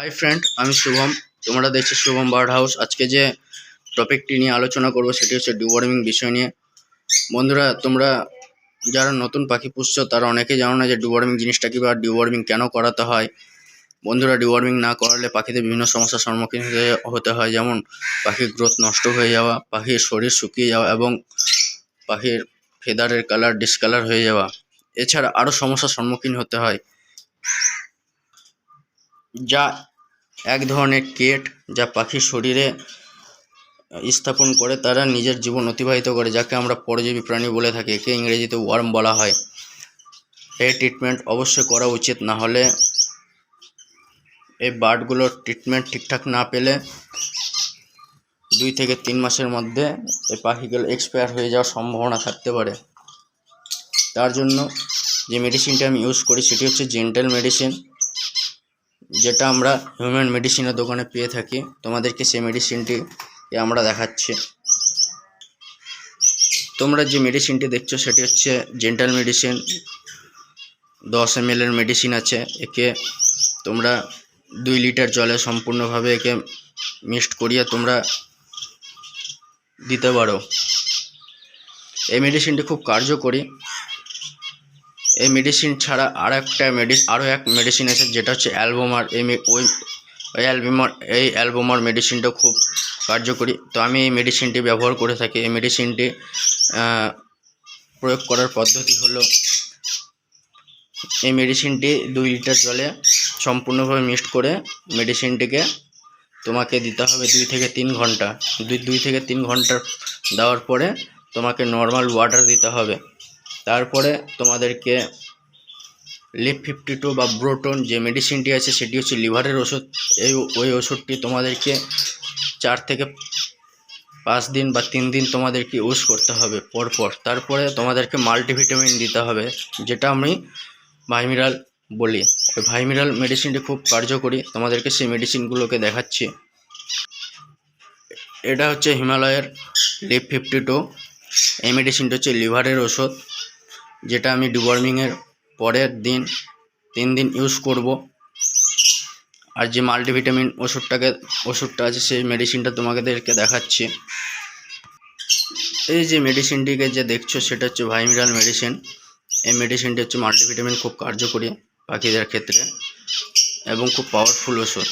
Hi friend, আমি শুভম। তোমরা দেখছো শুভম বার্ড হাউস। আজকে যে টপিকটি নিয়ে আলোচনা করব সেটি হচ্ছে ডিওয়ার্মিং বিষয় নিয়ে। বন্ধুরা, তোমরা যারা নতুন পাখি পুষছো তারা অনেকেই জানো না যে ডিওয়ার্মিং জিনিসটা কি বা ডিওয়ার্মিং কেন করাতে হয়। বন্ধুরা, ডিওয়ার্মিং না করালে পাখিদের বিভিন্ন সমস্যার সম্মুখীন হতে হয়, যেমন পাখির গ্রোথ নষ্ট হয়ে যাওয়া, পাখির শরীর শুকিয়ে যাওয়া এবং পাখির ফেদারের কালার ডিসকালার হয়ে যাওয়া। এছাড়া আরও সমস্যার সম্মুখীন হতে হয়, যা এক ধরনের কেট যা পাখির শরীরে স্থাপন করে তারা নিজের জীবন অতিবাহিত করে, যাকে আমরা পরজীবী প্রাণী বলে থাকি। একে ইংরেজিতে ওয়ার্ম বলা হয়। এই ট্রিটমেন্ট অবশ্যই করা উচিত, না হলে এই বার্ডগুলোর ট্রিটমেন্ট ঠিকঠাক না পেলে 2 থেকে 3 মাসের মধ্যে এই পাখিগুলো এক্সপায়ার হয়ে যাওয়ার সম্ভাবনা থাকতে পারে। তার জন্য যে মেডিসিনটা আমি ইউজ করি সেটি হচ্ছে জেন্টাল মেডিসিন, যেটা আমরা হিউম্যান মেডিসিনের দোকানে পেয়ে থাকি। তোমাদেরকে সেই মেডিসিনটি আমরা দেখাচ্ছি। তোমরা যে মেডিসিনটি দেখছো সেটি হচ্ছে জেন্টাল মেডিসিন। 10 ml এর মেডিসিন আছে। একে তোমরা 2 লিটার জলে সম্পূর্ণভাবে একে মিক্সড করিয়ে তোমরা দিতে পারো। এই মেডিসিনটি খুব কার্যকরী। এই মেডিসিন ছাড়া আরও এক মেডিসিন আছে, যেটা হচ্ছে অ্যালবোমার। এই অ্যালবোমার মেডিসিনটা খুব কার্যকরী। তো আমি এই মেডিসিনটি ব্যবহার করে থাকি। এই মেডিসিনটি প্রয়োগ করার পদ্ধতি হলো, এই মেডিসিনটি 2 লিটার জলে সম্পূর্ণভাবে মিক্সড করে মেডিসিনটিকে তোমাকে দিতে হবে 2 থেকে 3 ঘন্টা। 2 থেকে 3 ঘন্টা দেওয়ার পরে তোমাকে নর্মাল ওয়াটার দিতে হবে। তারপরে তোমাদেরকে লিভ 52 বা ব্রোটন যে মেডিসিনটি আছে সেটি হচ্ছে লিভারের ওষুধ। ওই ওষুধটি তোমাদেরকে 4 থেকে 5 দিন বা 3 দিন তোমাদেরকে ইউজ করতে হবে পরপর। তারপরে তোমাদেরকে মাল্টিভিটামিন দিতে হবে, যেটা আমি ভাইমিরাল বলি। ওই ভাইমিরাল মেডিসিনটি খুব কার্যকরী। তোমাদেরকে সেই মেডিসিনগুলোকে দেখাচ্ছি। এটা হচ্ছে হিমালয়ের লিভ 52। এই মেডিসিনটা হচ্ছে লিভারের ওষুধ, যেটা আমি ডিওয়ার্মিংয়ের পরের দিন 3 দিন ইউজ করব। আর যে মাল্টিভিটামিন ওষুধটা আছে সেই মেডিসিনটা তোমাদেরকে দেখাচ্ছি। এই যে মেডিসিনটিকে যে দেখছো সেটা হচ্ছে ভাইমিরাল মেডিসিন। এই মেডিসিনটি হচ্ছে মাল্টিভিটামিন, খুব কার্যকরী পাখিদের ক্ষেত্রে এবং খুব পাওয়ারফুল ওষুধ।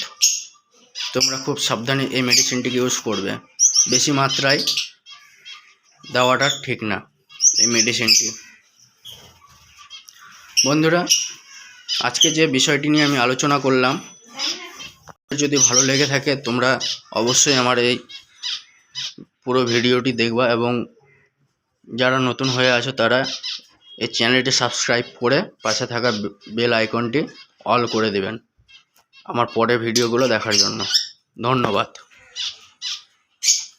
তোমরা খুব সাবধানে এই মেডিসিনটিকে ইউজ করবে। বেশি মাত্রায় দেওয়াটা ঠিক না এই মেডিসিনটি। বন্ধুরা, আজকে যে বিষয়টি নিয়ে আমি আলোচনা করলাম, যদি ভালো লেগে থাকে তোমরা অবশ্যই আমার এই পুরো ভিডিওটি দেখবা, এবং যারা নতুন হয়ে আছো তারা এই চ্যানেলটি সাবস্ক্রাইব করে পাশে থাকা বেল আইকনটি অল করে দেবেন আমার পরের ভিডিওগুলো দেখার জন্য। ধন্যবাদ।